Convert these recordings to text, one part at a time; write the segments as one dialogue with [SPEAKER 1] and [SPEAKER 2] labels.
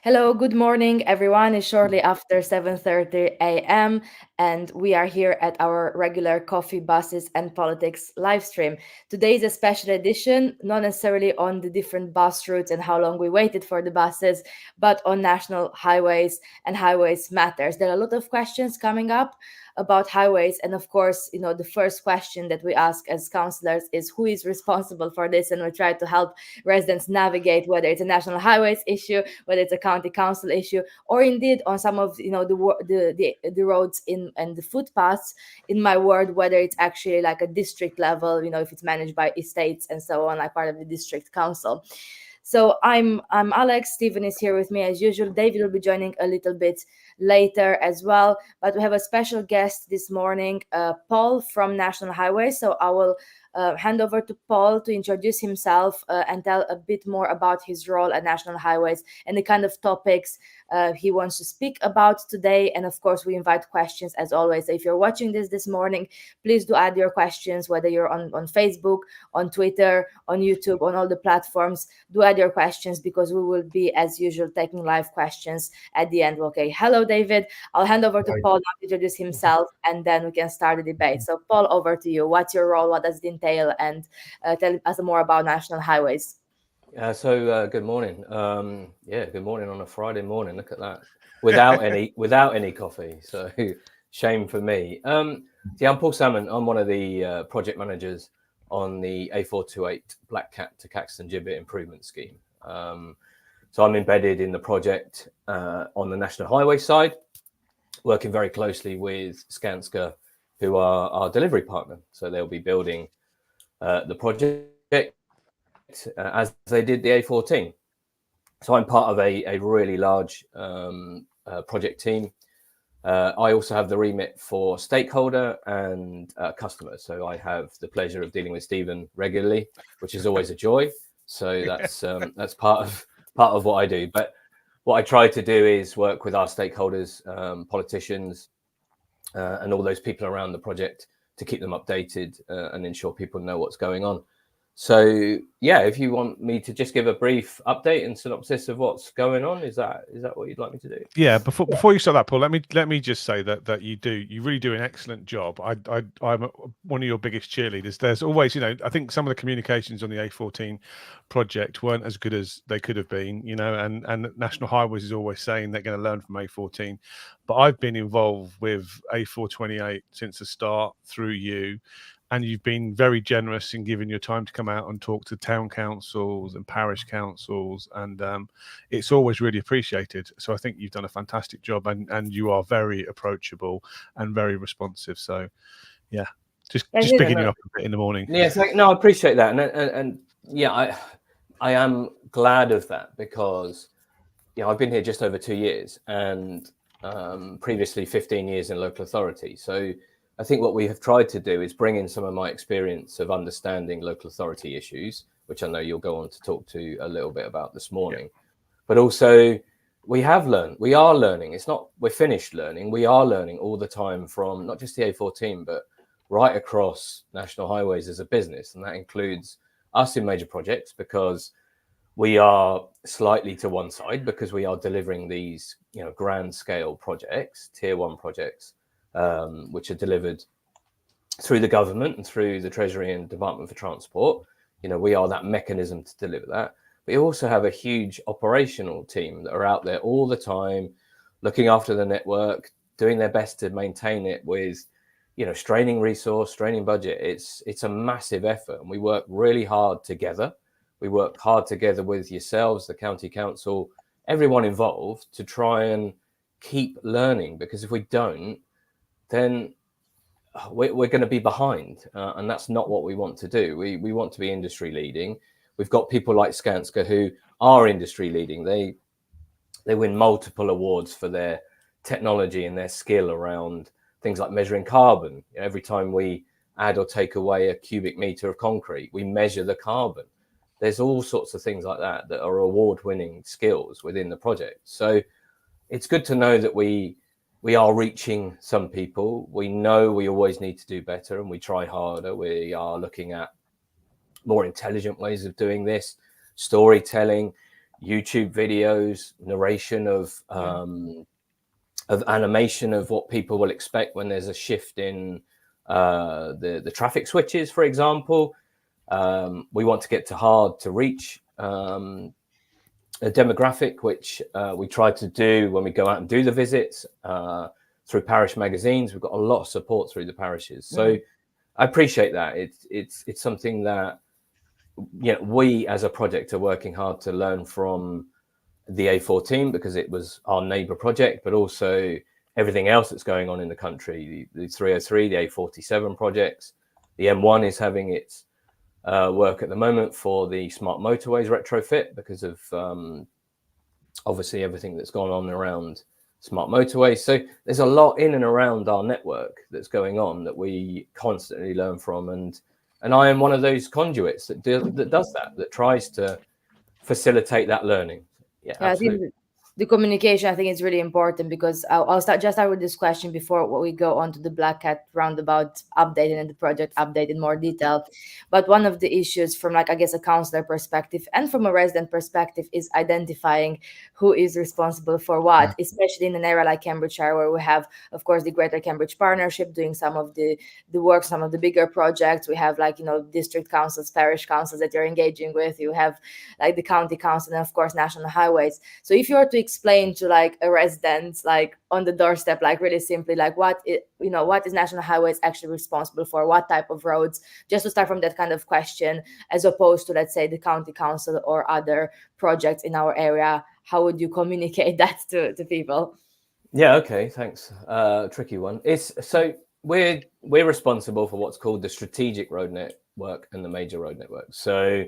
[SPEAKER 1] Hello, good morning, everyone. It's shortly after 7:30 a.m. and we are here at our regular Coffee, Buses and Politics live stream. Today is a special edition, not necessarily on the different bus routes and how long we waited for the buses, but on national highways and highways matters. There are a lot of questions coming up about highways, and of course, the first question that we ask as councillors is who is responsible for this, and we try to help residents navigate whether it's a national highways issue, whether it's a county council issue, or indeed on some of the roads in and the footpaths in my ward, whether it's actually like a district level, if it's managed by estates and so on, like part of the district council. So I'm Alex. Stephen is here with me as usual. David will be joining a little bit later as well. But we have a special guest this morning, Paul from National Highways. So I will hand over to Paul to introduce himself and tell a bit more about his role at National Highways and the kind of topics he wants to speak about today. And of course, we invite questions as always. So if you're watching this morning, please do add your questions, whether you're on Facebook, on Twitter, on YouTube, on all the platforms. Do add your questions because we will be, as usual, taking live questions at the end. Okay. Hello, David. I'll hand over to Paul now to introduce himself and then we can start the debate. So, Paul, over to you. What's your role? What does it entail? And tell us more about National Highways.
[SPEAKER 2] Good morning. Good morning on a Friday morning. Look at that, without any coffee. So shame for me. I'm Paul Salmon. I'm one of the project managers on the A428 Black Cat to Caxton Gibbet improvement scheme. So I'm embedded in the project on the National Highway side, working very closely with Skanska, who are our delivery partner. So they'll be building the project as they did the A14. So I'm part of a really large project team. I also have the remit for stakeholder and customers. So I have the pleasure of dealing with Stephen regularly, which is always a joy. So that's part of what I do. But what I try to do is work with our stakeholders, politicians, and all those people around the project to keep them updated and ensure people know what's going on. So if you want me to just give a brief update and synopsis of what's going on, is that what you'd like me to do?
[SPEAKER 3] Yeah. Before you start that, Paul, let me just say that you really do an excellent job. I'm one of your biggest cheerleaders. There's always, I think some of the communications on the A14 project weren't as good as they could have been, and National Highways is always saying they're going to learn from A14, but I've been involved with A428 since the start through you. And you've been very generous in giving your time to come out and talk to town councils and parish councils. And it's always really appreciated. So I think you've done a fantastic job and you are very approachable and very responsive. So, just picking you up a bit in the morning.
[SPEAKER 2] Yes, I appreciate that. And I am glad of that because, I've been here just over 2 years and previously 15 years in local authority. So I think what we have tried to do is bring in some of my experience of understanding local authority issues, which I know you'll go on to talk to a little bit about this morning. Yeah. But also we are learning. It's not we're finished learning. We are learning all the time from not just the A14, but right across National Highways as a business. And that includes us in major projects because we are slightly to one side because we are delivering these, grand scale projects, tier 1 projects, which are delivered through the government and through the Treasury and Department for Transport. We are that mechanism to deliver that. But you also have a huge operational team that are out there all the time, looking after the network, doing their best to maintain it with, straining resource, straining budget. It's a massive effort, and we work really hard together. We work hard together with yourselves, the county council, everyone involved to try and keep learning, because if we don't, then we're going to be behind. And that's not what we want to do. We want to be industry leading. We've got people like Skanska who are industry leading. They win multiple awards for their technology and their skill around things like measuring carbon. Every time we add or take away a cubic meter of concrete, we measure the carbon. There's all sorts of things like that are award-winning skills within the project. So it's good to know that we are reaching some people. We know we always need to do better and we try harder. We are looking at more intelligent ways of doing this, storytelling, YouTube videos, narration of animation of what people will expect when there's a shift in the traffic switches, for example. We want to get to hard to reach a demographic, which we try to do when we go out and do the visits through parish magazines. We've got a lot of support through the parishes, so I appreciate that. It's something that we as a project are working hard to learn from the A14, because it was our neighbour project, but also everything else that's going on in the country. The 303, the A47 projects, the M1 is having its work at the moment for the smart motorways retrofit, because of obviously everything that's gone on around smart motorways. So there's a lot in and around our network that's going on that we constantly learn from, and I am one of those conduits that does that tries to facilitate that learning. Yeah,
[SPEAKER 1] I
[SPEAKER 2] absolutely.
[SPEAKER 1] think the communication, I think, is really important, because I'll start with this question before we go on to the Black Cat roundabout update and the project update in more detail. But one of the issues from, like, I guess, a councillor perspective and from a resident perspective is identifying who is responsible for what, especially in an area like Cambridgeshire, where we have, of course, the Greater Cambridge Partnership doing some of the work, some of the bigger projects. We have, like, district councils, parish councils that you're engaging with. You have, like, the county council, and of course National Highways. So if you were to explain to, like, a resident, like, on the doorstep, like, really simply, like, what is National Highways actually responsible for, what type of roads, just to start from that kind of question, as opposed to, let's say, the county council or other projects in our area, how would you communicate that to people?
[SPEAKER 2] Yeah, okay, thanks. Tricky one. So we're responsible for what's called the strategic road network and the major road network. So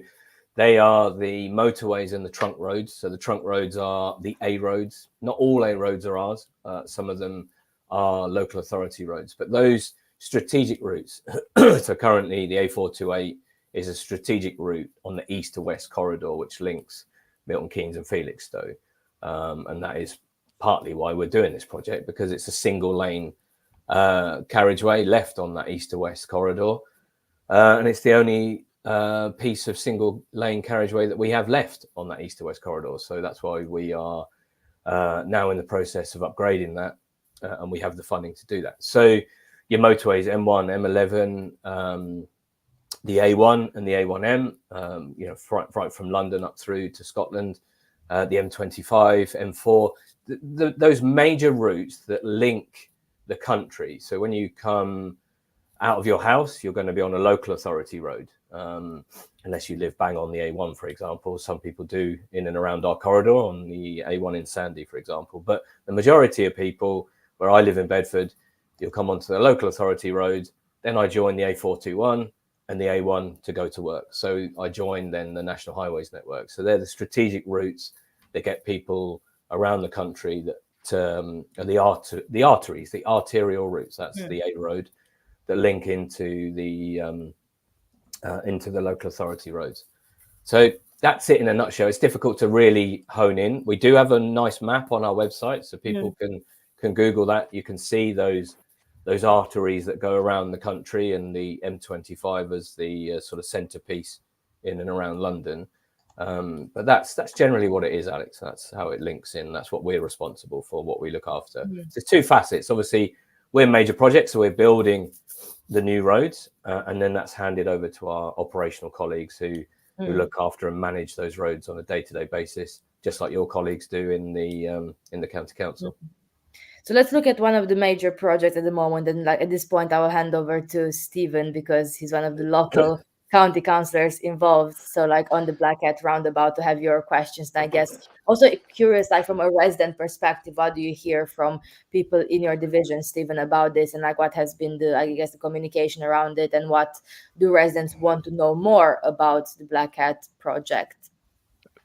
[SPEAKER 2] they are the motorways and the trunk roads. So the trunk roads are the A roads. Not all A roads are ours. Some of them are local authority roads. But those strategic routes, so currently the A428 is a strategic route on the east to west corridor, which links Milton Keynes and Felixstowe. And that is partly why we're doing this project, because it's a single lane carriageway left on that east to west corridor. And it's the only piece of single lane carriageway that we have left on that east to west corridor. So that's why we are now in the process of upgrading that, and we have the funding to do that. So your motorways, M1, M11, the A1 and the A1M, right from London up through to Scotland, the M25, M4, those major routes that link the country. So when you come out of your house, you're going to be on a local authority road, unless you live bang on the A1, for example. Some people do in and around our corridor on the A1 in Sandy, for example. But the majority of people, where I live in Bedford, you'll come onto the local authority road. Then I join the A421 and the A1 to go to work. So I join then the National Highways network. So they're the strategic routes that get people around the country that are the arteries, the arterial routes. That's the A road that link into the local authority roads. So that's it in a nutshell. It's difficult to really hone in. We do have a nice map on our website, so people can Google that. You can see those arteries that go around the country, and the M25 as the sort of centerpiece in and around London. But that's generally what it is, Alex. That's how it links in. That's what we're responsible for, what we look after. So there's two facets. Obviously, we're major projects, so we're building the new roads, and then that's handed over to our operational colleagues who look after and manage those roads on a day-to-day basis, just like your colleagues do in the county council.
[SPEAKER 1] So let's look at one of the major projects at the moment, and, like, at this point I will hand over to Stephen, because he's one of the local county councillors involved. So, like, on the Black Cat roundabout, to have your questions. And I guess also curious, like, from a resident perspective, what do you hear from people in your division, Stephen, about this, and, like, what has been the communication around it, and what do residents want to know more about the Black Cat project?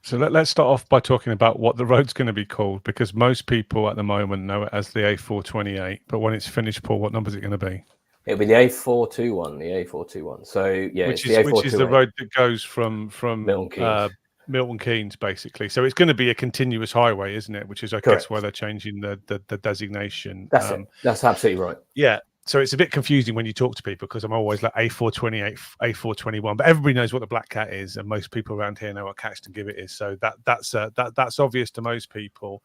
[SPEAKER 3] So let's start off by talking about what the road's going to be called, because most people at the moment know it as the A428. But when it's finished, Paul, what number is it going to be?
[SPEAKER 2] It'll be the A421. The A421. So yeah,
[SPEAKER 3] which
[SPEAKER 2] is
[SPEAKER 3] the road that goes from
[SPEAKER 2] Milton
[SPEAKER 3] Keynes, basically. So it's going to be a continuous highway, isn't it? Which is, I guess, why they're changing the designation.
[SPEAKER 2] That's it. That's absolutely right.
[SPEAKER 3] Yeah. so it's a bit confusing when you talk to people because I'm always like A420, A421, but everybody knows what the black cat is, and most people around here know what catch and give it is. So that's obvious to most people.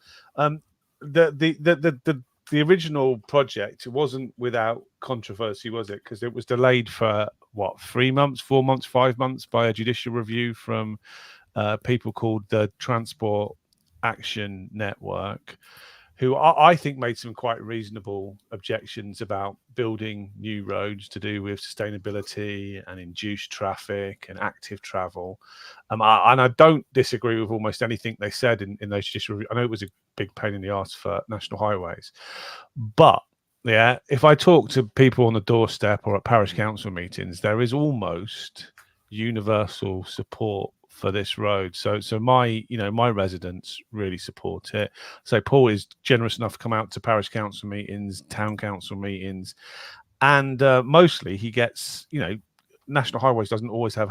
[SPEAKER 3] The original project, it wasn't without controversy, was it? Because it was delayed for what, 3 months, 4 months, 5 months by a judicial review from people called the Transport Action Network, who I think made some quite reasonable objections about building new roads to do with sustainability and induced traffic and active travel. And I don't disagree with almost anything they said in those judicial reviews. I know it was a big pain in the arse for National Highways, but yeah, if I talk to people on the doorstep or at parish council meetings, there is almost universal support for this road. So my residents really support it. So Paul is generous enough to come out to parish council meetings, town council meetings, and mostly he gets, National Highways hasn't always had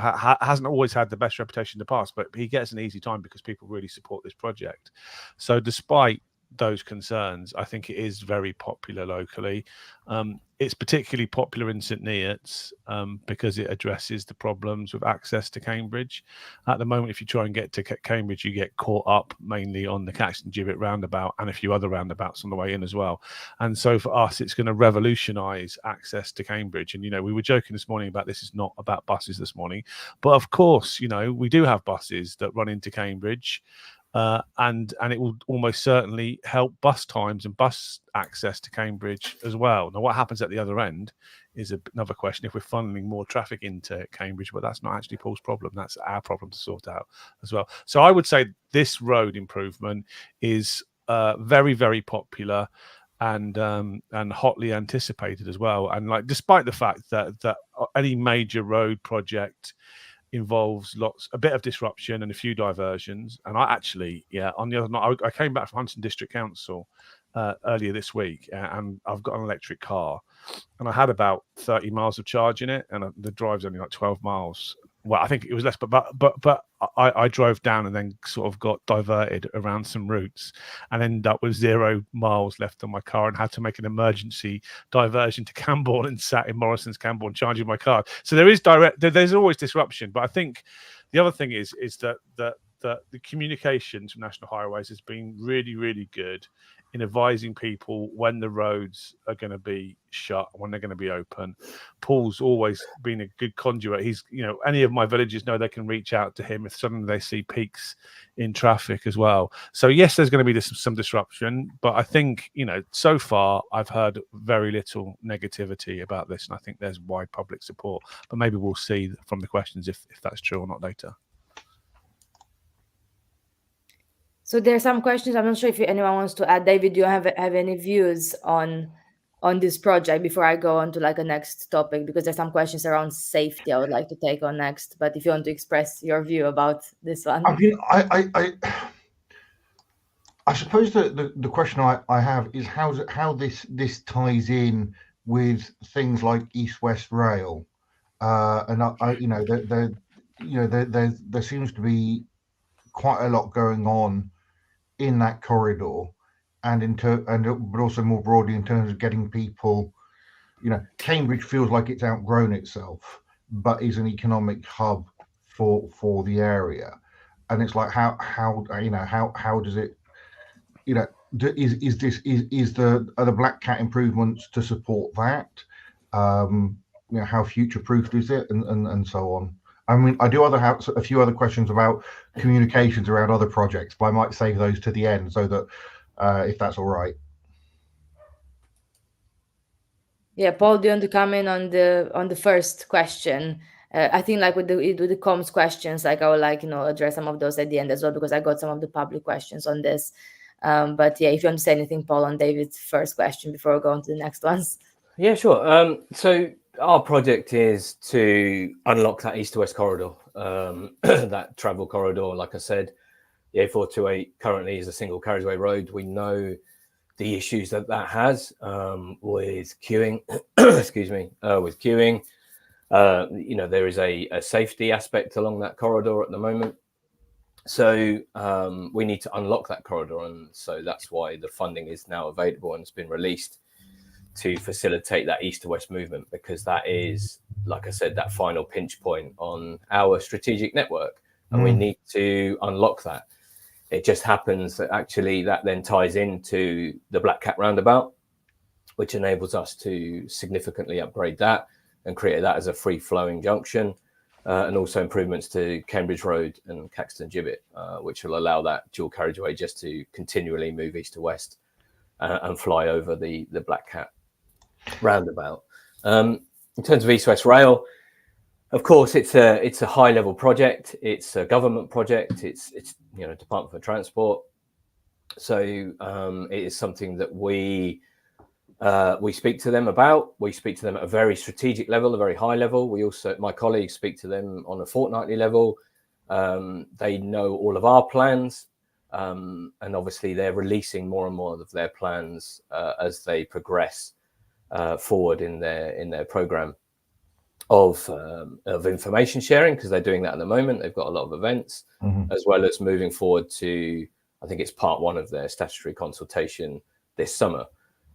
[SPEAKER 3] the best reputation in the past, but he gets an easy time because people really support this project. So despite those concerns, I think it is very popular locally. It's particularly popular in St Neots because it addresses the problems with access to Cambridge. At the moment, if you try and get to Cambridge, you get caught up mainly on the Caxton Gibbet roundabout and a few other roundabouts on the way in as well. And so for us, it's going to revolutionise access to Cambridge. And, we were joking this morning about this is not about buses this morning. But of course, we do have buses that run into Cambridge. And it will almost certainly help bus times and bus access to Cambridge as well. Now, what happens at the other end is another question if we're funneling more traffic into Cambridge, but that's not actually Paul's problem. That's our problem to sort out as well. So I would say this road improvement is very, very popular and hotly anticipated as well. And despite the fact that any major road project involves a bit of disruption and a few diversions. And I actually, on the other night, I came back from Huntingdon District Council earlier this week, and I've got an electric car, and I had about 30 miles of charge in it, and the drive's only like 12 miles. Well, I think it was less, but I drove down and then sort of got diverted around some routes and ended up with 0 miles left on my car and had to make an emergency diversion to Camborne and sat in Morrison's Camborne charging my car. So there's always disruption, but I think the other thing is that the communications from National Highways has been really, really good in advising people when the roads are going to be shut, when they're going to be open. Paul's always been a good conduit. He's, any of my villagers know they can reach out to him if suddenly they see peaks in traffic as well. So yes, there's going to be some disruption, but I think, so far I've heard very little negativity about this, and I think there's wide public support. But maybe we'll see from the questions if that's true or not later.
[SPEAKER 1] So there are some questions. I'm not sure if anyone wants to add. David, do you have any views on this project before I go on to a next topic? Because there's some questions around safety I would like to take on next. But if you want to express your view about this one.
[SPEAKER 4] I mean, I suppose the question I have is how this ties in with things like East-West Rail, and there seems to be quite a lot going on in that corridor, but also more broadly in terms of getting people. Cambridge feels like it's outgrown itself, but is an economic hub for the area, and it's like how does it, are the Black Cat improvements to support that? How future-proofed is it, and so on. I mean, I do have a few other questions about communications around other projects, but I might save those to the end so that if that's all right.
[SPEAKER 1] Yeah, Paul, do you want to come in on the first question? I think with the comms questions, I will address some of those at the end as well, because I got some of the public questions on this. But yeah, if you want to say anything, Paul, on David's first question before we go on to the next ones.
[SPEAKER 2] Yeah, sure. So our project is to unlock that east to west corridor, that travel corridor. Like I said, the A428 currently is a single carriageway road. We know the issues that has with queuing. Excuse me, with queuing. There is a safety aspect along that corridor at the moment. So we need to unlock that corridor, and so that's why the funding is now available and it's been released to facilitate that east to west movement, because that is, like I said, that final pinch point on our strategic network, and we need to unlock that. It just happens that actually that then ties into the Black Cat roundabout, which enables us to significantly upgrade that and create that as a free-flowing junction, and also improvements to Cambridge Road and Caxton Gibbet, which will allow that dual carriageway just to continually move east to west and fly over the Black Cat roundabout. In terms of East-West Rail, of course, it's a high-level project. It's a government project. It's Department for Transport. So it is something that we speak to them about. We speak to them at a very strategic level, a very high level. My colleagues speak to them on a fortnightly level. They know all of our plans, and obviously they're releasing more and more of their plans as they progress forward in their program of information sharing, because they're doing that at the moment. They've got a lot of events, as well as moving forward to, I think it's part 1 of their statutory consultation this summer.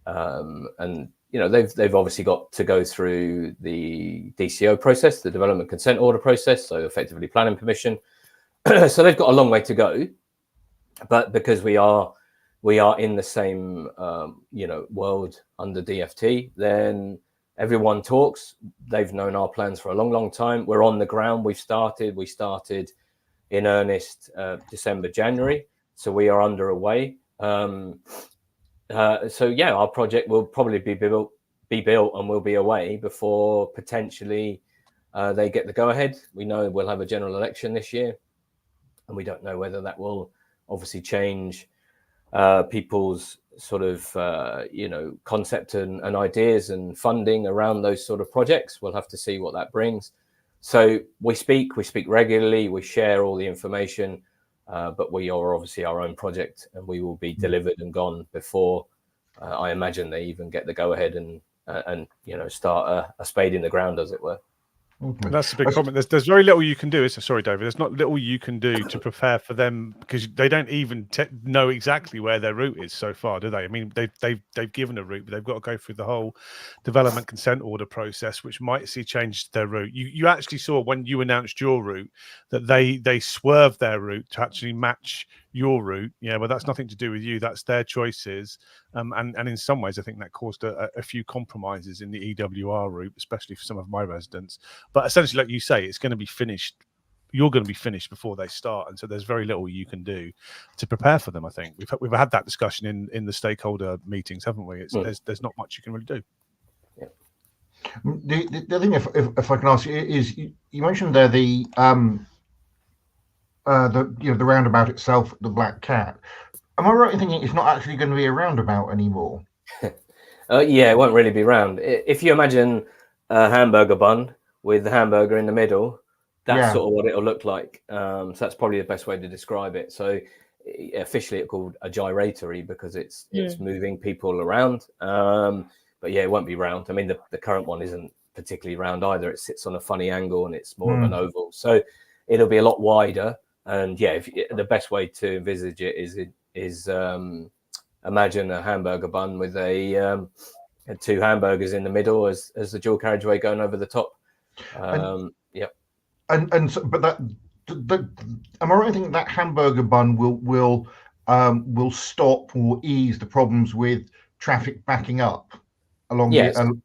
[SPEAKER 2] And they've obviously got to go through the DCO process, the development consent order process, so effectively planning permission. So they've got a long way to go, but because we are in the same world under DFT, then everyone talks. They've known our plans for a long time. We're on the ground. We started in earnest December, January, so we are underway. So yeah, our project will probably be built and will be away before potentially they get the go-ahead. We know we'll have a general election this year, and we don't know whether that will obviously change people's sort of concept and ideas and funding around those sort of projects. We'll have to see what that brings. So we speak regularly, we share all the information, but we are obviously our own project, and we will be delivered and gone before I imagine they even get the go ahead and start a spade in the ground, as it were.
[SPEAKER 3] And that's a big comment. There's very little you can do. Sorry, David. There's not little you can do to prepare for them, because they don't even know exactly where their route is so far, do they? I mean, they've given a route, but they've got to go through the whole development consent order process, which might see change their route. You actually saw when you announced your route that they swerved their route to actually match your route. Yeah, but that's nothing to do with you. That's their choices. And in some ways, I think that caused a few compromises in the EWR route, especially for some of my residents. But essentially, like you say, it's going to be finished. You're going to be finished before they start, and so there's very little you can do to prepare for them. I think we've had that discussion in the stakeholder meetings, haven't we? There's not much you can really do.
[SPEAKER 4] Yeah. The thing, if I can ask you, is you mentioned there the roundabout itself, the Black Cat. Am I right in thinking it's not actually going to be a roundabout anymore?
[SPEAKER 2] Yeah, it won't really be round. If you imagine a hamburger bun with the hamburger in the middle, that's sort of what it'll look like. So that's probably the best way to describe it. So officially it's called a gyratory because it's moving people around. But yeah, it won't be round. I mean, the current one isn't particularly round either. It sits on a funny angle and it's more of an oval. So it'll be a lot wider. And yeah, the best way to envisage it is imagine a hamburger bun with two hamburgers in the middle as the dual carriageway going over the top.
[SPEAKER 4] Am I right in thinking that hamburger bun will stop or ease the problems with traffic backing up along the?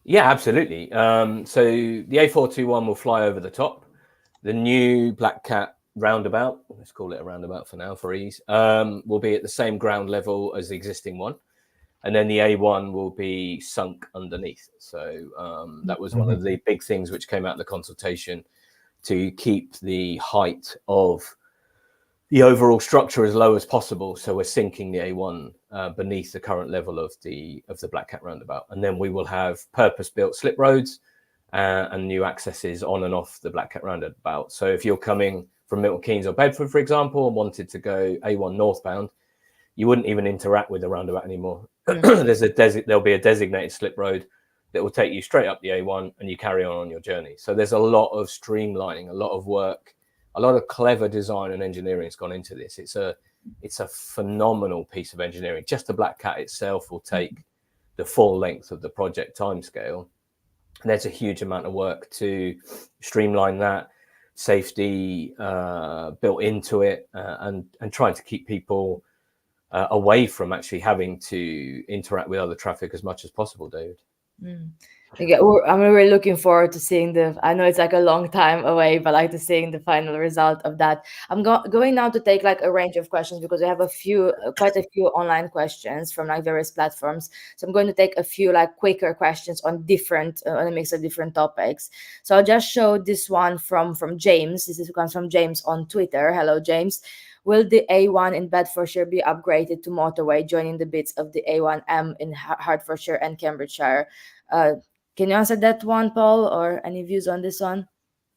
[SPEAKER 2] Yeah, absolutely. So the A421 will fly over the top. The new Black Cat roundabout, let's call it a roundabout for now for ease, will be at the same ground level as the existing one, and then the A1 will be sunk underneath. So that was one of the big things which came out of the consultation, to keep the height of the overall structure as low as possible. So we're sinking the A1 beneath the current level of the Black Cat roundabout, and then we will have purpose-built slip roads and new accesses on and off the Black Cat roundabout. So if you're coming from Milton Keynes or Bedford, for example, and wanted to go A1 northbound, you wouldn't even interact with the roundabout anymore. There'll be a designated slip road that will take you straight up the A1 and you carry on your journey. So there's a lot of streamlining, a lot of work, a lot of clever design and engineering has gone into this. It's a phenomenal piece of engineering. Just the Black Cat itself will take the full length of the project timescale. There's a huge amount of work to streamline that, safety built into it, and trying to keep people away from actually having to interact with other traffic as much as possible, David.
[SPEAKER 1] Yeah, I'm really looking forward to seeing I know it's like a long time away, but like to seeing the final result of that. I'm going now to take like a range of questions because we have quite a few online questions from like various platforms. So I'm going to take a few like quicker questions on on a mix of different topics. So I'll just show this one from James. This comes from James on Twitter. Hello, James. Will the A1 in Bedfordshire be upgraded to motorway, joining the bits of the A1M in Hertfordshire and Cambridgeshire? Can you answer that one, Paul, or any views on this one?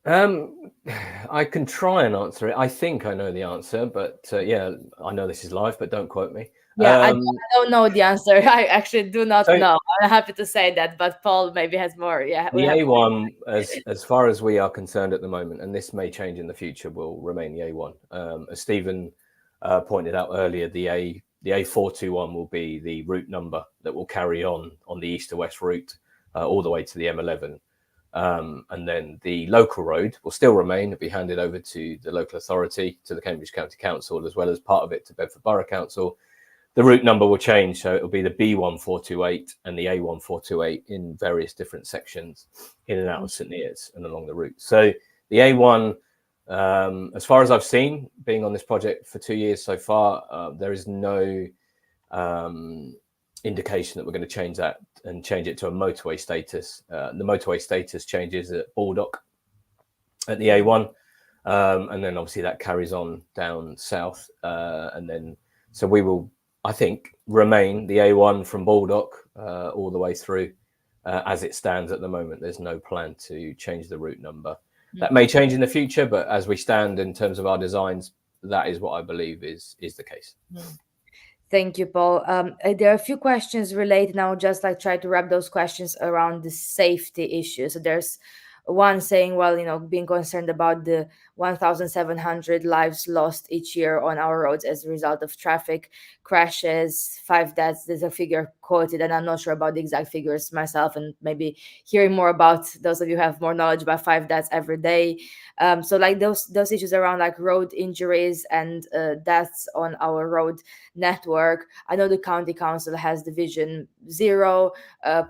[SPEAKER 2] I can try and answer it. I think I know the answer, but yeah, I know this is live, but don't quote me.
[SPEAKER 1] Yeah, I don't know the answer. I actually do not know. I'm happy to say that, but Paul maybe has more. Yeah,
[SPEAKER 2] the A1, as far as we are concerned at the moment, and this may change in the future, will remain the A1. As Stephen pointed out earlier, the A421 will be the route number that will carry on the east to west route all the way to the M11. And then the local road will still remain. It'll be handed over to the local authority, to the Cambridge County Council, as well as part of it to Bedford Borough Council. The route number will change, so it'll be the B1428 and the A1428 in various different sections in and out of St Neots and along the route. So the A1, as far as I've seen, being on this project for 2 years so far, there is no indication that we're going to change that and change it to a motorway status. The motorway status changes at Baldock at the A1, and then obviously that carries on down south, and then so we will, I think, remain the A1 from Baldock all the way through as it stands at the moment. There's no plan to change the route number. That may change in the future, but as we stand in terms of our designs, that is what I believe is the case.
[SPEAKER 1] Thank you, Paul. There are a few questions related, and I'll just like try to wrap those questions around the safety issue. So there's one saying, well, being concerned about the 1,700 lives lost each year on our roads as a result of traffic crashes, 5 deaths. There's a figure quoted, and I'm not sure about the exact figures myself, and maybe hearing more about those of you who have more knowledge about 5 deaths every day. So like those issues around like road injuries and deaths on our road network. I know the county council has the Vision Zero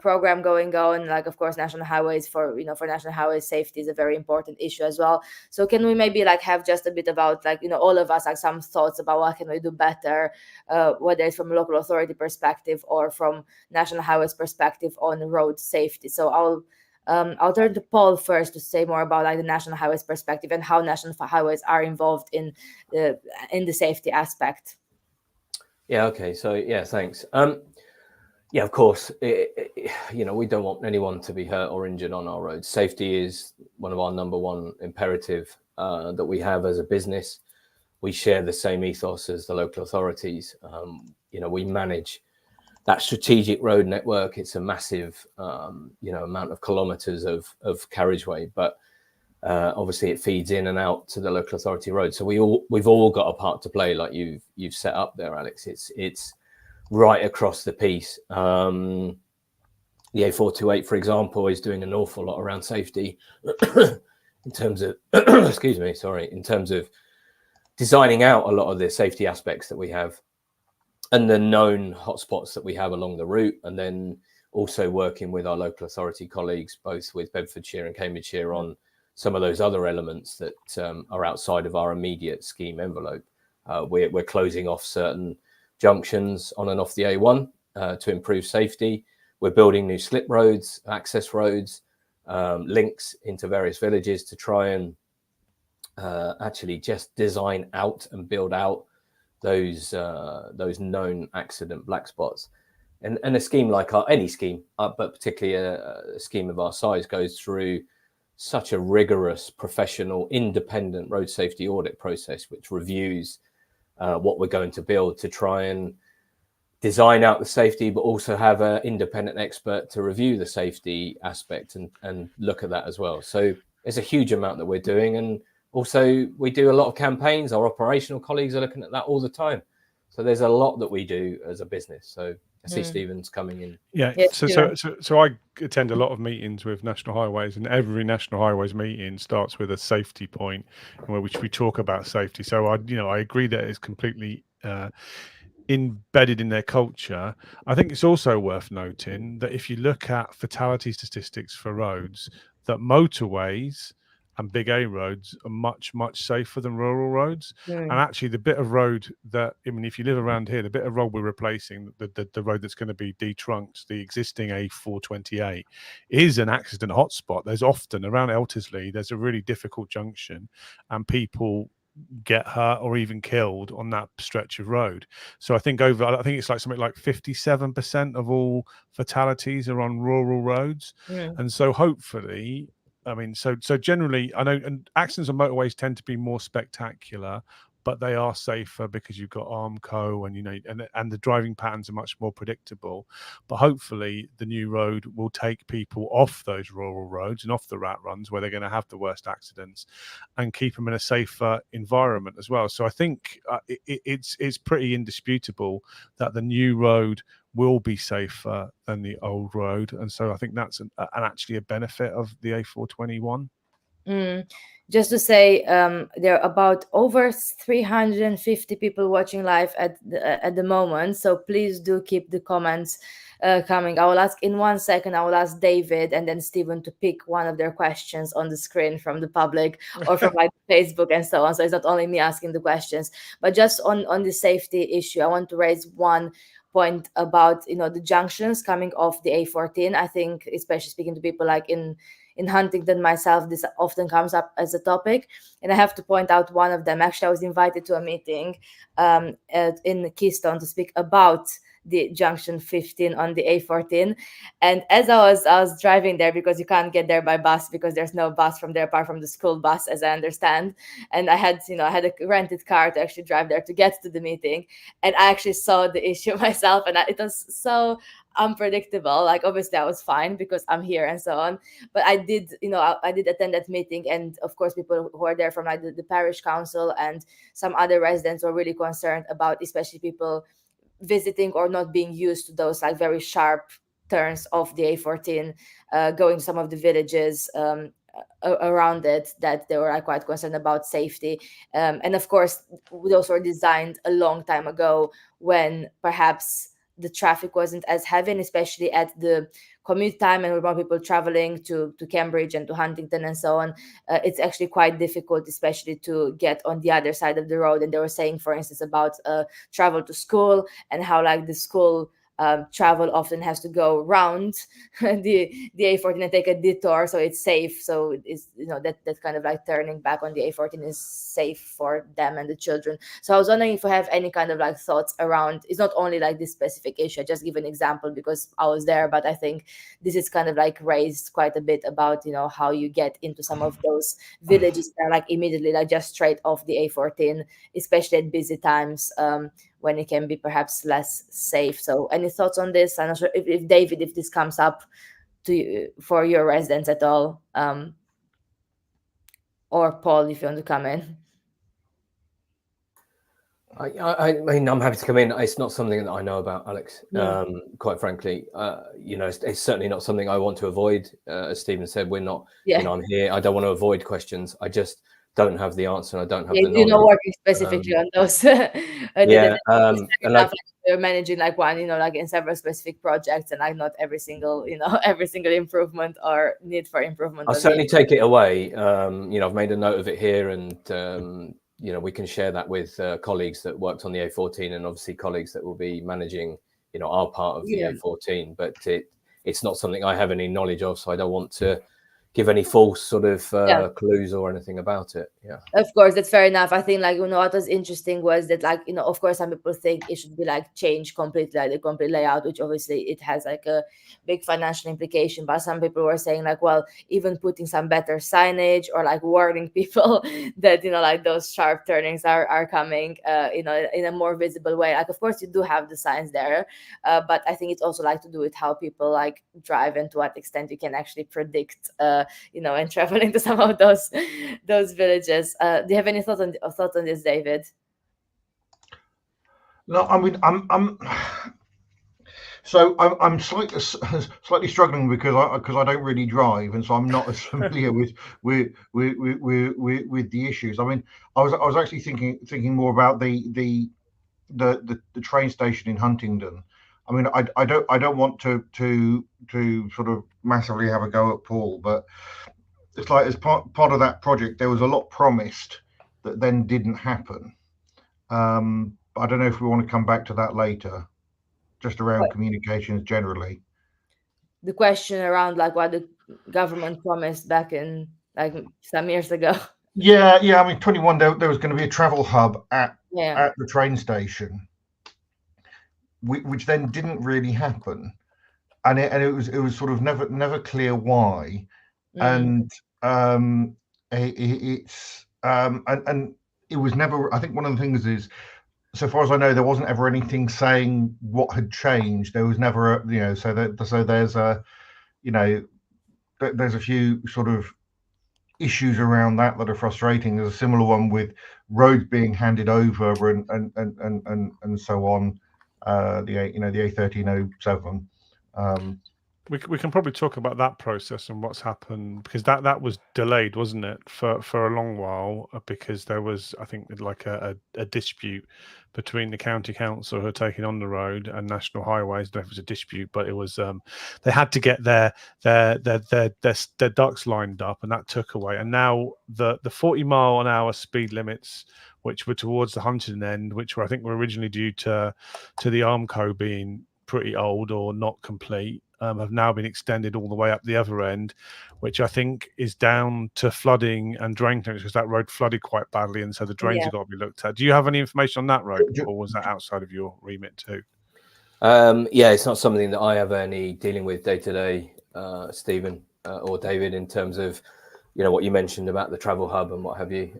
[SPEAKER 1] program going on. Like, of course, National Highways for National Highways safety is a very important issue as well. So can we maybe like have just a bit about like all of us like some thoughts about what can we do better, whether it's from a local authority perspective or from National Highways perspective on road safety. So I'll turn to Paul first to say more about like the National Highways perspective and how National Highways are involved in the safety aspect.
[SPEAKER 2] Yeah. Okay. So yeah, thanks. Yeah, of course. We don't want anyone to be hurt or injured on our roads. Safety is one of our number one imperative that we have as a business. We share the same ethos as the local authorities. We manage that strategic road network. It's a massive, amount of kilometres of carriageway, but obviously it feeds in and out to the local authority road. So we've all got a part to play, like you've set up there, Alex. It's right across the piece. The A428, for example, is doing an awful lot around safety in terms of in terms of designing out a lot of the safety aspects that we have and the known hotspots that we have along the route, and then also working with our local authority colleagues, both with Bedfordshire and Cambridgeshire, on some of those other elements that are outside of our immediate scheme envelope. We're closing off certain junctions on and off the A1 to improve safety. We're building new slip roads, access roads, links into various villages to try and actually just design out and build out those known accident black spots. And a scheme like any scheme, but particularly a scheme of our size, goes through such a rigorous, professional, independent road safety audit process, which reviews what we're going to build to try and design out the safety, but also have an independent expert to review the safety aspect and look at that as well. So there's a huge amount that we're doing. And also we do a lot of campaigns. Our operational colleagues are looking at that all the time. So there's a lot that we do as a business. So I see Stephen's coming in.
[SPEAKER 3] Yeah.
[SPEAKER 1] Yes,
[SPEAKER 3] So I attend a lot of meetings with National Highways, and every National Highways meeting starts with a safety point where which we talk about safety. So I agree that it's completely embedded in their culture. I think it's also worth noting that if you look at fatality statistics for roads, that motorways and big A roads are much, much safer than rural roads. And actually, the bit of road that, I mean, if you live around here, the bit of road we're replacing, the road that's going to be detrunked, the existing A428, is an accident hotspot. There's often around Eltersley, there's a really difficult junction, and people get hurt or even killed on that stretch of road. So I think it's like something like 57% of all fatalities are on rural roads. And so hopefully, I mean, so generally, I know, and accidents on motorways tend to be more spectacular, but they are safer because you've got Armco, and and the driving patterns are much more predictable. But hopefully, the new road will take people off those rural roads and off the rat runs where they're going to have the worst accidents, and keep them in a safer environment as well. So I think it's pretty indisputable that the new road will be safer than the old road, and so I think that's actually a benefit of the A421.
[SPEAKER 1] Just to say, there are about over 350 people watching live at the moment. So please do keep the comments coming. I will ask in 1 second. I will ask David and then Stephen to pick one of their questions on the screen from the public or from like Facebook and so on. So it's not only me asking the questions, but just on the safety issue, I want to raise one point about the junctions coming off the A14. I think, especially speaking to people like in Huntington myself, this often comes up as a topic. And I have to point out one of them. Actually, I was invited to a meeting in Keystone to speak about the junction 15 on the A14. And as I was driving there, because you can't get there by bus because there's no bus from there apart from the school bus, as I understand. And I had a rented car to actually drive there to get to the meeting. And I actually saw the issue myself, and it was so unpredictable. Like, obviously I was fine because I'm here and so on, but I did attend that meeting, and of course people who are there from like the parish council and some other residents were really concerned about, especially people visiting or not being used to those like very sharp turns of the A14, going to some of the villages around it, that they were like quite concerned about safety. And of course, those were designed a long time ago when perhaps the traffic wasn't as heavy, and especially at the commute time and with more people traveling to Cambridge and to Huntington and so on, it's actually quite difficult, especially to get on the other side of the road. And they were saying, for instance, about travel to school and how like the school travel often has to go round the A14 and take a detour, so it's safe. So it's that kind of like turning back on the A14 is safe for them and the children. So I was wondering if you have any kind of like thoughts around. It's not only like this specific issue. I just give an example because I was there, but I think this is kind of like raised quite a bit about how you get into some of those villages that are like immediately like just straight off the A14, especially at busy times. When it can be perhaps less safe. So any thoughts on this? I'm not sure if David, if this comes up to you, for your residents at all, or Paul, if you want to come in.
[SPEAKER 2] I mean, I'm happy to come in. It's not something that I know about, Alex. Quite frankly, it's certainly not something I want to avoid. As Stephen said, we're not.
[SPEAKER 1] Yeah.
[SPEAKER 2] I'm here. I don't want to avoid questions. I just don't have the answer. And I don't have the knowledge.
[SPEAKER 1] You're not working specifically on those.
[SPEAKER 2] And like
[SPEAKER 1] you're managing like one, like in several specific projects, and like not every single, every single improvement or need for improvement.
[SPEAKER 2] I'll certainly take it away. I've made a note of it here, and we can share that with colleagues that worked on the A14, and obviously colleagues that will be managing, our part of the A14. But it's not something I have any knowledge of, so I don't want to give any false sort of clues or anything about it.
[SPEAKER 1] Of course, that's fair enough. I think like what was interesting was that like of course some people think it should be like changed completely, like the complete layout, which obviously it has like a big financial implication. But some people were saying like, well, even putting some better signage or like warning people that like those sharp turnings are coming in a more visible way. Like, of course you do have the signs there, but I think it's also like to do with how people like drive and to what extent you can actually predict and traveling to some of those villages. Do you have any thoughts on this, David?
[SPEAKER 4] No, I mean, So I'm slightly struggling because I don't really drive, and so I'm not as familiar with the issues. I mean, I was actually thinking more about the train station in Huntingdon. I mean, I don't want to sort of massively have a go at Paul, but it's like as part of that project, there was a lot promised that then didn't happen. But I don't know if we want to come back to that later, just around communications generally.
[SPEAKER 1] The question around like what the government promised back in like some years ago.
[SPEAKER 4] Yeah. I mean, 21. There was going to be a travel hub
[SPEAKER 1] Yeah.
[SPEAKER 4] at the train station, which then didn't really happen, and it was sort of never clear why,
[SPEAKER 1] Mm.
[SPEAKER 4] and it's and it was never. I think one of the things is, so far as I know, there wasn't ever anything saying what had changed. There was never, so there's a, there's a few sort of issues around that are frustrating. There's a similar one with roads being handed over and so on. The A1307.
[SPEAKER 3] We can probably talk about that process and what's happened, because that was delayed, wasn't it, for a long while, because there was, I think, like a dispute between the county council who are taking on the road and National Highways. There was a dispute, but it was they had to get their ducks lined up, and that took away. And now the 40-mile-an-hour speed limits, which were towards the Huntington end, which were, I think, were originally due to the Armco being pretty old or not complete, have now been extended all the way up the other end, which I think is down to flooding and drain clearance, because that road flooded quite badly, and so the drains have got to be looked at. Do you have any information on that road, or was that outside of your remit too?
[SPEAKER 2] Yeah, it's not something that I have any dealing with day to day, Stephen or David, in terms of, what you mentioned about the travel hub and what have you.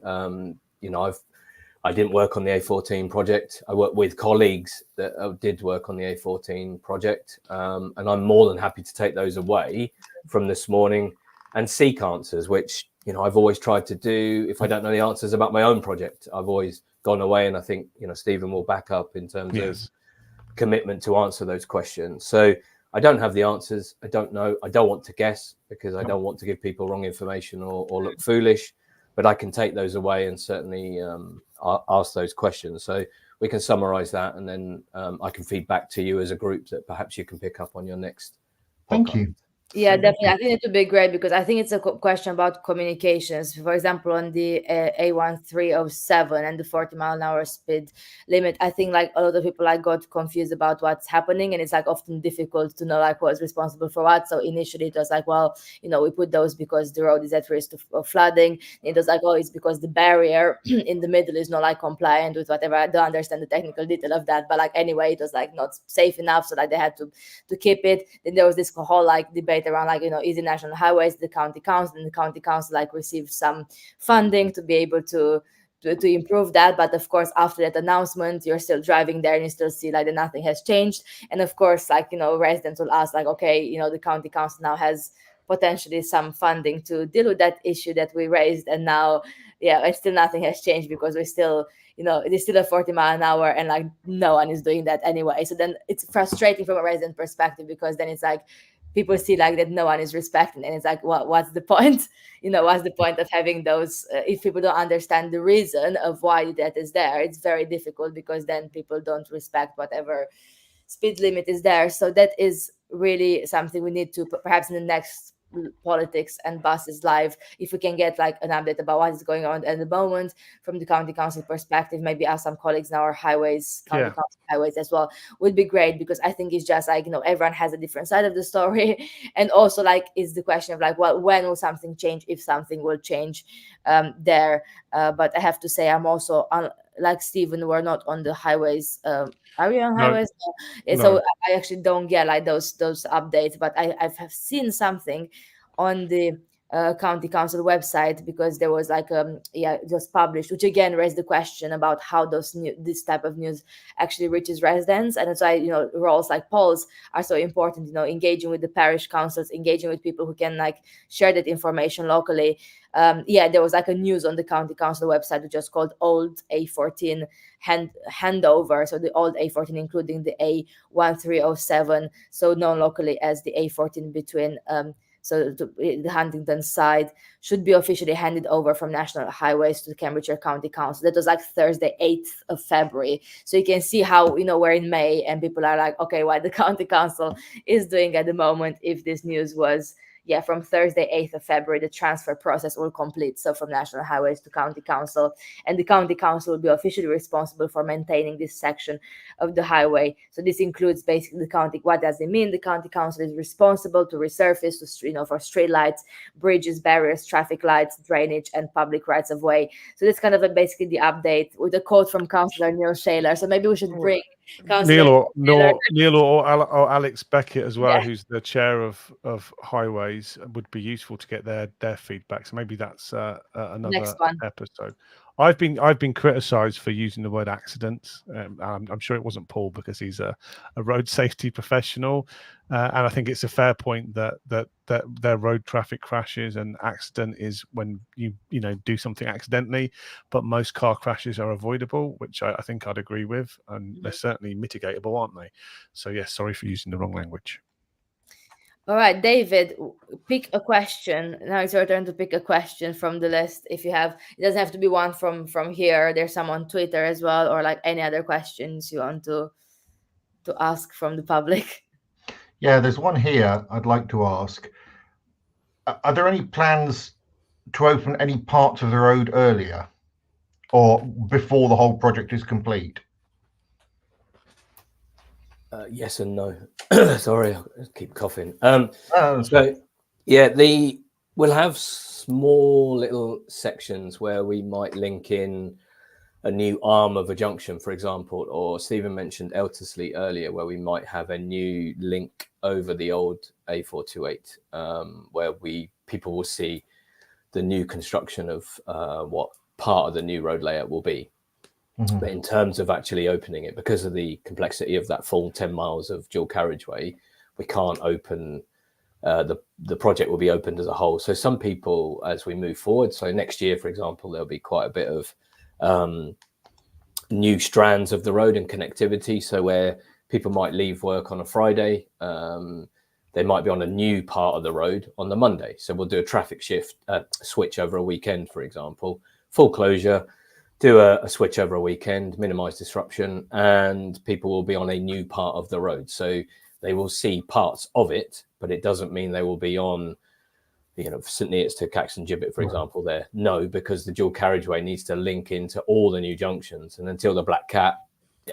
[SPEAKER 2] I didn't work on the A14 project. I worked with colleagues that did work on the A14 project, and I'm more than happy to take those away from this morning and seek answers, which, I've always tried to do. If I don't know the answers about my own project, I've always gone away, and I think, Stephen will back up in terms of commitment to answer those questions. So I don't have the answers. I don't know. I don't want to guess, because I don't want to give people wrong information or look foolish. But I can take those away and certainly ask those questions. So we can summarize that, and then I can feed back to you as a group that perhaps you can pick up on your next podcast.
[SPEAKER 4] Thank you.
[SPEAKER 1] Yeah, definitely. I think it would be great, because I think it's a question about communications. For example, on the A1307 and the 40-mile-an-hour speed limit, I think like a lot of people like got confused about what's happening, and it's like often difficult to know like what's responsible for what. So initially it was like, well, we put those because the road is at risk of flooding. It was like, oh, it's because the barrier in the middle is not like compliant with whatever. I don't understand the technical detail of that, but like anyway, it was like not safe enough, so like they had to keep it. Then there was this whole like debate around like, is it National Highways, the county council, and the county council like received some funding to be able to improve that. But of course, after that announcement, you're still driving there and you still see like that nothing has changed. And of course, like, residents will ask like, okay, the county council now has potentially some funding to deal with that issue that we raised, and now and still nothing has changed, because we still, it is still a 40-mile-an-hour, and like no one is doing that anyway. So then it's frustrating from a resident perspective, because then it's like people see like that no one is respecting, and it's like, what's the point? What's the point of having those if people don't understand the reason of why that is there? It's very difficult, because then people don't respect whatever speed limit is there. So that is really something we need to perhaps in the next politics and buses live, if we can get like an update about what is going on at the moment from the county council perspective, maybe ask some colleagues in our highways county council highways as well, would be great, because I think it's just like, everyone has a different side of the story. And also like is the question of like, well, when will something change, if something will change there. But I have to say, I'm also like Stephen, we're not on the highways. Are we on highways? No. So I actually don't get like those updates, but I've seen something on the county council website, because there was like just published, which again raised the question about how this type of news actually reaches residents. And that's why, you know, roles like Paul's are so important, you know, engaging with the parish councils, engaging with people who can like share that information locally. There was like a news on the county council website which was called Old A14 handover. So the old A14, including the A1307, so known locally as the A14 between the Huntington side, should be officially handed over from National Highways to the Cambridgeshire County Council. That was like Thursday, 8th of February. So you can see how, you know, we're in May and people are like, okay, what the County Council is doing at the moment, if this news was from Thursday, 8th of February, the transfer process will complete. So from National Highways to County Council, and the County Council will be officially responsible for maintaining this section of the highway. So this includes basically the county. What does it mean? The County Council is responsible to resurface, for street lights, bridges, barriers, traffic lights, drainage, and public rights of way. So that's kind of basically the update, with a quote from Councillor Neil Shaler. So maybe we should bring
[SPEAKER 3] Neil or Alex Beckett as well, who's the chair of Highways. Would be useful to get their feedback. So maybe that's another episode. I've been criticised for using the word accidents. I'm sure it wasn't Paul, because he's a road safety professional, and I think it's a fair point that their road traffic crashes and accident is when you do something accidentally, but most car crashes are avoidable, which I think I'd agree with, and they're certainly mitigatable, aren't they? So yes, sorry for using the wrong language.
[SPEAKER 1] All right, David, pick a question. Now it's your turn to pick a question from the list. If you have, it doesn't have to be one from here. There's some on Twitter as well, or like any other questions you want to ask from the public.
[SPEAKER 4] Yeah, there's one here I'd like to ask. Are there any plans to open any parts of the road earlier, or before the whole project is complete?
[SPEAKER 2] Yes and no. Sorry, I keep coughing. So yeah, we'll have small little sections where we might link in a new arm of a junction, for example, or Stephen mentioned Elterslie earlier, where we might have a new link over the old A428, where people will see the new construction of what part of the new road layout will be. Mm-hmm. But in terms of actually opening it, because of the complexity of that full 10 miles of dual carriageway, we can't open, the project will be opened as a whole. So some people, as we move forward, so next year, for example, there'll be quite a bit of new strands of the road and connectivity. So where people might leave work on a Friday, they might be on a new part of the road on the Monday. So we'll do a traffic switch over a weekend, for example, full closure, do a switch over a weekend, minimize disruption, and people will be on a new part of the road. So they will see parts of it, but it doesn't mean they will be on, St Neots to Caxton Gibbet, for example, there. No, because the dual carriageway needs to link into all the new junctions. And until the Black Cat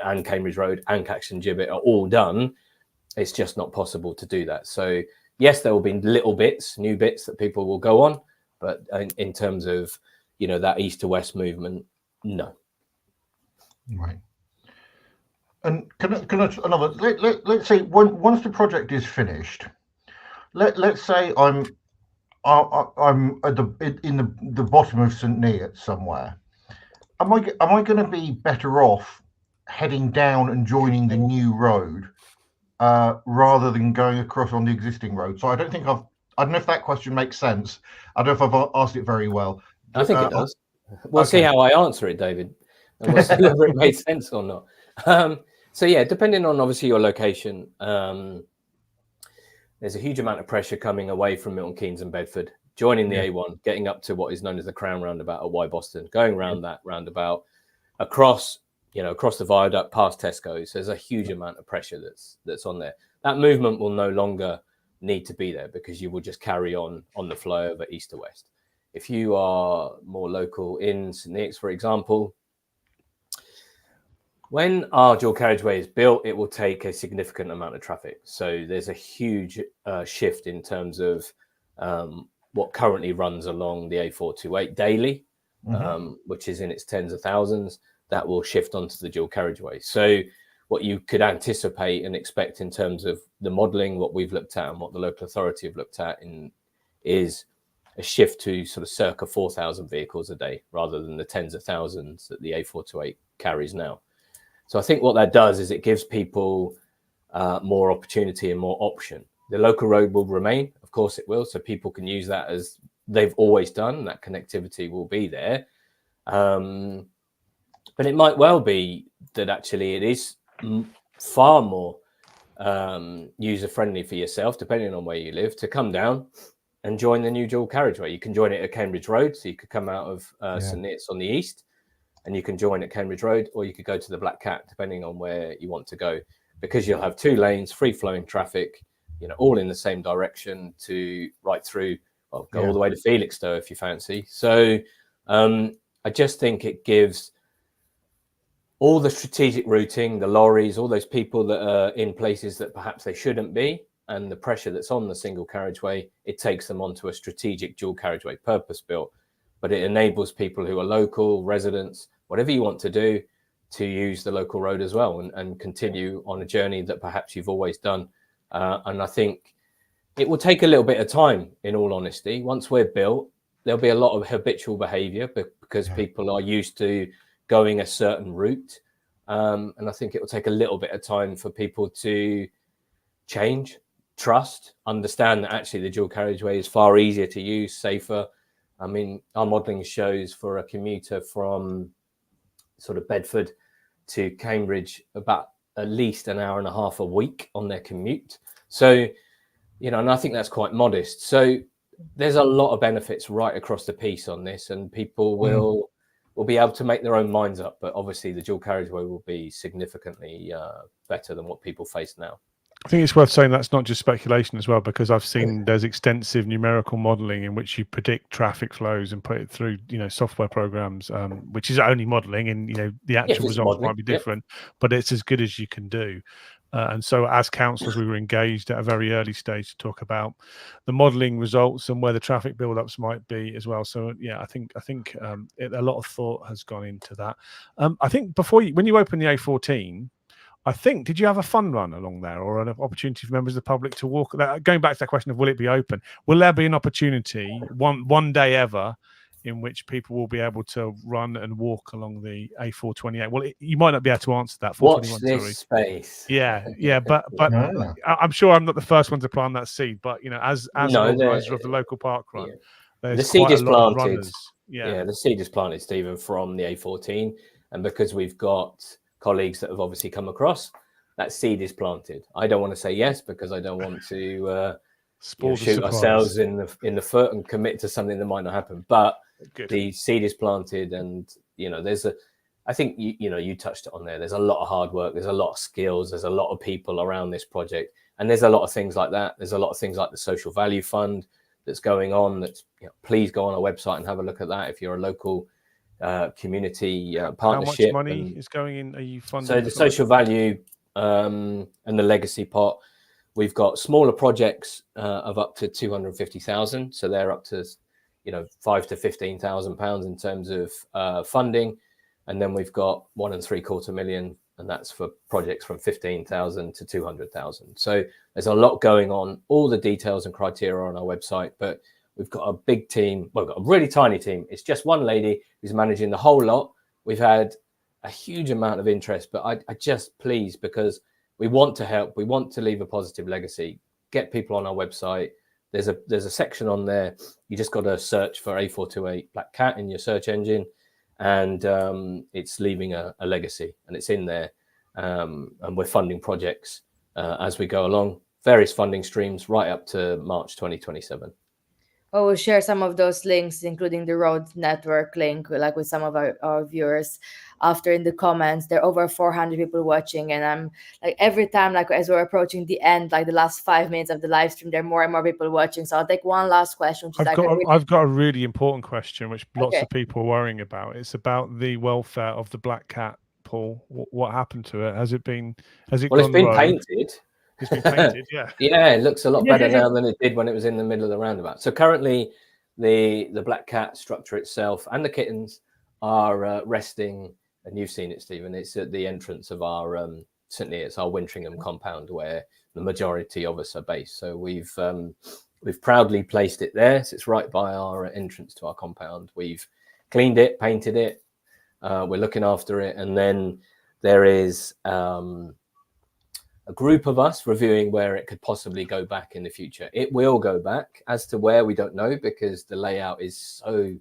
[SPEAKER 2] and Cambridge Road and Caxton Gibbet are all done, it's just not possible to do that. So yes, there will be little bits, new bits that people will go on, but in terms of, that east to west movement, no.
[SPEAKER 4] Right. And can I let's say once the project is finished, let's say I'm at the bottom of St Neots somewhere. Am I going to be better off heading down and joining the new road rather than going across on the existing road? So I don't know if that question makes sense. I don't know if I've asked it very well.
[SPEAKER 2] I think it does. We'll see how I answer it, David, and we'll see whether it made sense or not. So yeah, depending on obviously your location, there's a huge amount of pressure coming away from Milton Keynes and Bedford, joining the A1, getting up to what is known as the Crown Roundabout at Y Boston, going around that roundabout, across the viaduct, past Tesco's. There's a huge amount of pressure that's on there. That movement will no longer need to be there, because you will just carry on the flow over east to west. If you are more local in St Neots, for example, when our dual carriageway is built, it will take a significant amount of traffic. So there's a huge shift in terms of what currently runs along the A428 daily, which is in its tens of thousands. That will shift onto the dual carriageway. So what you could anticipate and expect in terms of the modelling, what we've looked at and what the local authority have looked at is a shift to sort of circa 4,000 vehicles a day rather than the tens of thousands that the A428 carries now. So I think what that does is it gives people more opportunity and more option. The local road will remain, of course it will, so people can use that as they've always done. That connectivity will be there. But it might well be that actually it is far more user-friendly for yourself, depending on where you live, to come down and join the new dual carriageway. You can join it at Cambridge Road, so you could come out of St Neots on the east, and you can join at Cambridge Road, or you could go to the Black Cat, depending on where you want to go, because you'll have 2 lanes, free-flowing traffic, all in the same direction to right through, well, go all the way to Felixstowe if you fancy. So I just think it gives all the strategic routing, the lorries, all those people that are in places that perhaps they shouldn't be, and the pressure that's on the single carriageway, it takes them onto a strategic dual carriageway, purpose-built. But it enables people who are local, residents, whatever you want to do, to use the local road as well and continue on a journey that perhaps you've always done. And I think it will take a little bit of time, in all honesty. Once we're built, there'll be a lot of habitual behaviour because people are used to going a certain route. And I think it will take a little bit of time for people to change, trust, understand that actually the dual carriageway is far easier to use, safer. I mean, our modelling shows for a commuter from sort of Bedford to Cambridge about at least an hour and a half a week on their commute. So, and I think that's quite modest. So there's a lot of benefits right across the piece on this, and people will be able to make their own minds up. But obviously the dual carriageway will be significantly better than what people face now.
[SPEAKER 3] I think it's worth saying that's not just speculation as well, because I've seen there's extensive numerical modelling in which you predict traffic flows and put it through, software programs, which is only modelling, and the actual results might be different, but it's as good as you can do. And so as councillors, we were engaged at a very early stage to talk about the modelling results and where the traffic build-ups might be as well. So yeah, I think a lot of thought has gone into that. I think when you open the A14, did you have a fun run along there, or an opportunity for members of the public to walk? Going back to that question of will it be open? Will there be an opportunity one day ever in which people will be able to run and walk along the A428? Well, you might not be able to answer that.
[SPEAKER 2] Watch this space.
[SPEAKER 3] Yeah, but I'm sure I'm not the first one to plant that seed. But as an organizer of the local park run, there's
[SPEAKER 2] the seed is planted.
[SPEAKER 3] Yeah,
[SPEAKER 2] the seed is planted, Stephen, from the A14, and because we've got colleagues that have obviously come across, that seed is planted. I don't want to say yes because I don't want to shoot ourselves in the foot and commit to something that might not happen. But the seed is planted, and I think you touched it on there. There's a lot of hard work. There's a lot of skills. There's a lot of people around this project, and there's a lot of things like that. There's a lot of things like the Social Value Fund that's going on. Please go on our website and have a look at that if you're a local community partnership.
[SPEAKER 3] How much money is going in? Are you funding?
[SPEAKER 2] So the social value and the legacy pot, we've got smaller projects of up to 250,000. So they're up to £5,000 to £15,000 in terms of funding, and then we've got 1 3/4 million, and that's for projects from 15,000 to 200,000. So there's a lot going on. All the details and criteria are on our website, but we've got a big team. Well, we've got a really tiny team. It's just one lady who's managing the whole lot. We've had a huge amount of interest, but I just please, because we want to help. We want to leave a positive legacy. Get people on our website. There's a section on there. You just got to search for A428 Black Cat in your search engine, and it's leaving a legacy, and it's in there. And we're funding projects as we go along, various funding streams right up to March 2027.
[SPEAKER 1] We'll share some of those links, including the road network link, like with some of our viewers after in the comments. There are over 400 people watching, and I'm like, every time, like as we're approaching the end, like the last 5 minutes of the live stream, there are more and more people watching. So I'll take one last question.
[SPEAKER 3] I've got a really important question, which lots of people are worrying about. It's about the welfare of the Black Cat, Paul. What happened to it? Has it been
[SPEAKER 2] painted?
[SPEAKER 3] It's been painted, yeah.
[SPEAKER 2] Yeah, it looks a lot better now than it did when it was in the middle of the roundabout. So currently, the Black Cat structure itself and the kittens are resting, and you've seen it, Stephen. It's at the entrance of our St Neots, our Wintringham compound, where the majority of us are based. So we've We've proudly placed it there. So it's right by our entrance to our compound. We've cleaned it, painted it. We're looking after it. And then there is a group of us reviewing where it could possibly go back in the future. It will go back. As to where, we don't know, because the layout is so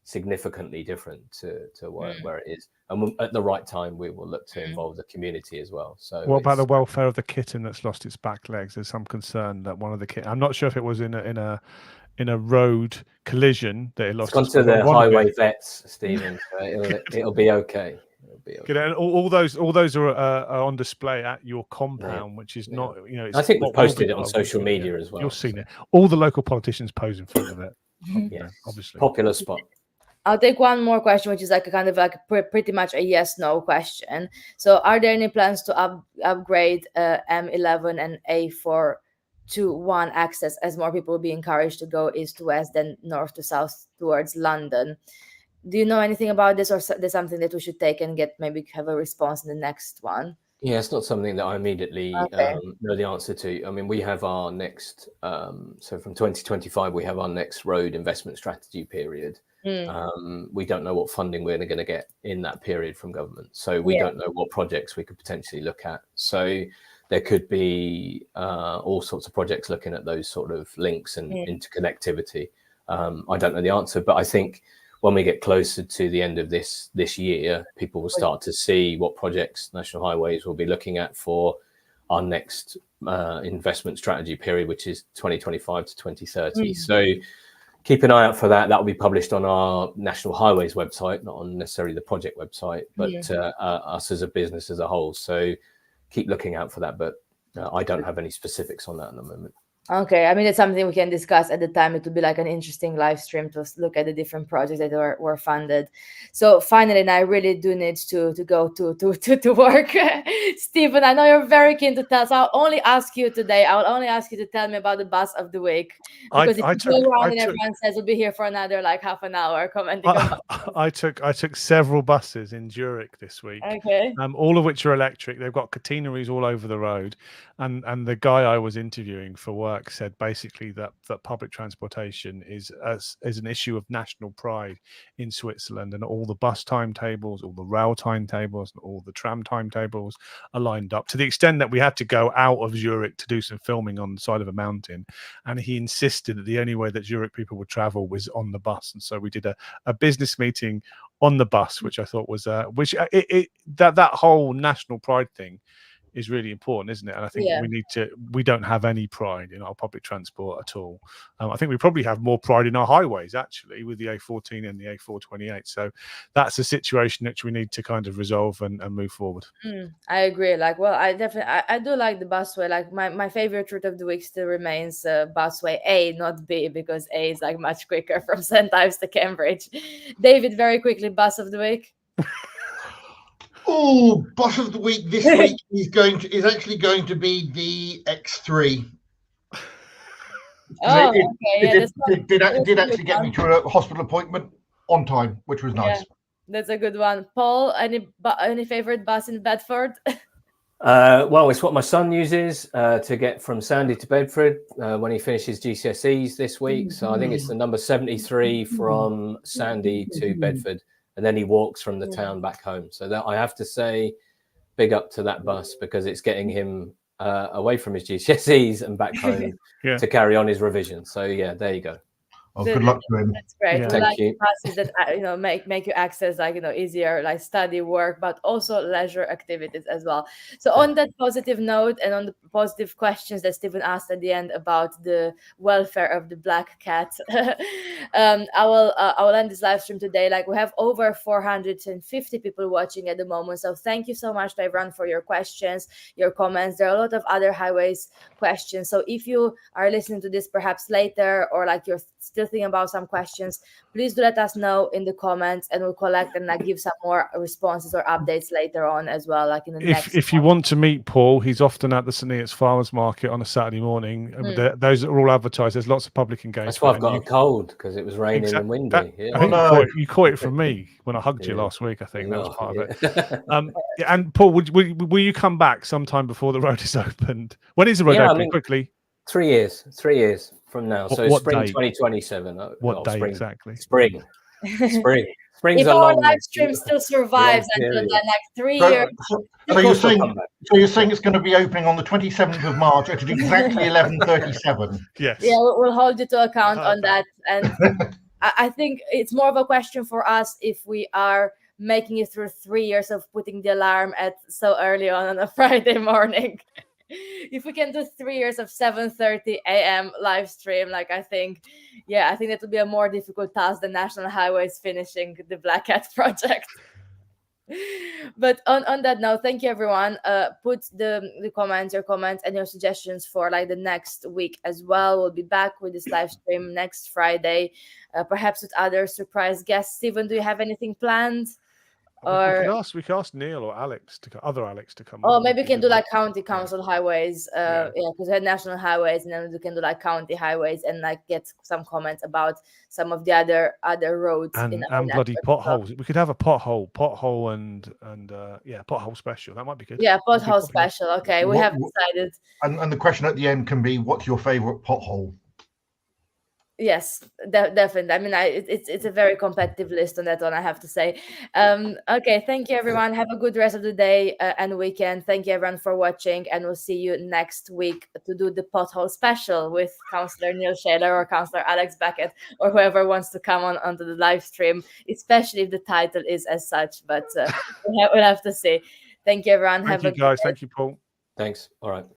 [SPEAKER 2] significantly different to where it is. And at the right time, we will look to involve the community as well. So
[SPEAKER 3] what about the welfare of the kitten that's lost its back legs? There's some concern that one of the I'm not sure if it was in a road collision that it lost.
[SPEAKER 2] It's gone to the highway vets, Stephen. So it'll be okay.
[SPEAKER 3] And all those are on display at your compound, which is not, you know. It's
[SPEAKER 2] I think we've posted it on social media as well.
[SPEAKER 3] You've seen it. All the local politicians pose in front of it.
[SPEAKER 2] Yeah,
[SPEAKER 3] obviously.
[SPEAKER 2] Popular spot.
[SPEAKER 1] I'll take one more question, which is like a kind of like pretty much a yes/no question. So, are there any plans to upgrade M11 and A4 to one access, as more people will be encouraged to go east to west than north to south towards London? Do you know anything about this, or there's something that we should take and maybe have a response in the next one?
[SPEAKER 2] Yeah, it's not something that I immediately know the answer to. I mean, we have our next, so from 2025, we have our next road investment strategy period. We don't know what funding we're going to get in that period from government. So we don't know what projects we could potentially look at. So there could be all sorts of projects looking at those sort of links and interconnectivity. I don't know the answer, but I think when we get closer to the end of this year, people will start to see what projects National Highways will be looking at for our next investment strategy period, which is 2025 to 2030. So keep an eye out for that. That will be published on our National Highways website, not on necessarily the project website, but us as a business as a whole. So keep looking out for that. But I don't have any specifics on that at the moment.
[SPEAKER 1] Okay, I mean, it's something we can discuss at the time. It would be like an interesting live stream to look at the different projects that were funded. So finally, and I really do need to go to work. Stephen, I know you're very keen to tell, so I'll only ask you today. I'll only ask you to tell me about the bus of the week. Because if you go around and everyone says we'll be here for another like half an hour commenting about
[SPEAKER 3] I took several buses in Zurich this week.
[SPEAKER 1] Okay.
[SPEAKER 3] All of which are electric. They've got catenaries all over the road. And the guy I was interviewing for work said basically that public transportation is an issue of national pride in Switzerland, and all the bus timetables, all the rail timetables, and all the tram timetables are lined up to the extent that we had to go out of Zurich to do some filming on the side of a mountain, and he insisted that the only way that Zurich people would travel was on the bus. And so we did a business meeting on the bus, which I thought was that whole national pride thing is really important, isn't it? And I think we don't have any pride in our public transport at all. I think we probably have more pride in our highways, actually, with the A14 and the A428. So that's a situation that we need to kind of resolve and move forward.
[SPEAKER 1] I agree. Like, well, I do like the busway. Like my favorite route of the week still remains busway A, not B, because A is like much quicker from St. Ives to Cambridge. David, very quickly, bus of the week.
[SPEAKER 4] Oh, bus of the week this week is actually going to be the X3. It did actually get me to a hospital appointment on time, which was nice.
[SPEAKER 1] Yeah, that's a good one. Paul, any favorite bus in Bedford?
[SPEAKER 2] Well, it's what my son uses to get from Sandy to Bedford when he finishes GCSEs this week. So I think it's the number 73 from Sandy to Bedford. And then he walks from the town back home. So that I have to say, big up to that bus, because it's getting him away from his GCSEs and back home to carry on his revision. So yeah, there you go.
[SPEAKER 4] Oh, good luck to him.
[SPEAKER 1] That's great.
[SPEAKER 2] Yeah. Thank you.
[SPEAKER 1] Buses that make you access easier like study, work, but also leisure activities as well. So on that positive note, and on the positive questions that Stephen asked at the end about the welfare of the black cat, I will end this live stream today. Like, we have over 450 people watching at the moment. So thank you so much to everyone for your questions, your comments. There are a lot of other highways questions. So if you are listening to this perhaps later, or like you're still thinking about some questions, please do let us know in the comments, and we'll collect and give some more responses or updates later on as well, like in the next
[SPEAKER 3] if you want to meet Paul, he's often at the St. Neots Farmers Market on a Saturday morning. Those are all advertised. There's lots of public engagement.
[SPEAKER 2] That's why I've got a cold, because it was raining and windy.
[SPEAKER 3] I think you caught it from me when I hugged you last week. I think that was part of it. And Paul, will you come back sometime before the road is opened? When is the road opening? Quickly.
[SPEAKER 2] 3 years. from now. So
[SPEAKER 3] What
[SPEAKER 2] spring
[SPEAKER 3] date?
[SPEAKER 2] 2027.
[SPEAKER 3] What day
[SPEAKER 2] spring,
[SPEAKER 3] exactly?
[SPEAKER 2] Spring. Spring's
[SPEAKER 1] If
[SPEAKER 2] a
[SPEAKER 1] our
[SPEAKER 2] long,
[SPEAKER 1] live stream still survives until
[SPEAKER 2] period.
[SPEAKER 1] then, like 3
[SPEAKER 4] So,
[SPEAKER 1] years.
[SPEAKER 4] so
[SPEAKER 2] Of
[SPEAKER 4] you're
[SPEAKER 2] course we'll
[SPEAKER 4] saying
[SPEAKER 2] come back.
[SPEAKER 4] it's going to be opening on the 27th of March at exactly 11:37.
[SPEAKER 3] Yes.
[SPEAKER 1] Yeah, we'll hold you to account
[SPEAKER 3] I'll have
[SPEAKER 1] on that. And I think it's more of a question for us if we are making it through 3 years of putting the alarm at so early on a Friday morning. If we can do 3 years of 7:30 a.m. live stream, like I think that would be a more difficult task than National Highways finishing the Black Hat project. But on that note, thank you everyone. Put the comments, your comments and your suggestions for like the next week as well. We'll be back with this live stream next Friday, perhaps with other surprise guests. Stephen, do you have anything planned? Or
[SPEAKER 3] we could ask Neil or Alex other Alex to come.
[SPEAKER 1] oh,
[SPEAKER 3] on.
[SPEAKER 1] maybe we can do like county council highways.
[SPEAKER 3] Yeah.
[SPEAKER 1] Because we had national highways, and then we can do like county highways and like get some comments about some of the other roads
[SPEAKER 3] and
[SPEAKER 1] our
[SPEAKER 3] bloody
[SPEAKER 1] network.
[SPEAKER 3] potholes. We could have a pothole and pothole special. That might be good.
[SPEAKER 1] Yeah,
[SPEAKER 3] That'd be
[SPEAKER 1] pothole
[SPEAKER 3] popular.
[SPEAKER 1] special. Okay, we have decided.
[SPEAKER 4] And the question at the end can be, what's your favorite pothole?
[SPEAKER 1] Yes, definitely. I mean, it's a very competitive list on that one, I have to say. Okay, thank you everyone. Have a good rest of the day and weekend. Thank you everyone for watching, and we'll see you next week to do the pothole special with Councillor Neil Shaler or Councillor Alex Beckett or whoever wants to come onto the live stream, especially if the title is as such. But we'll have to see. Thank you everyone.
[SPEAKER 3] Thank you guys. Thank you, Paul.
[SPEAKER 2] Thanks. All right.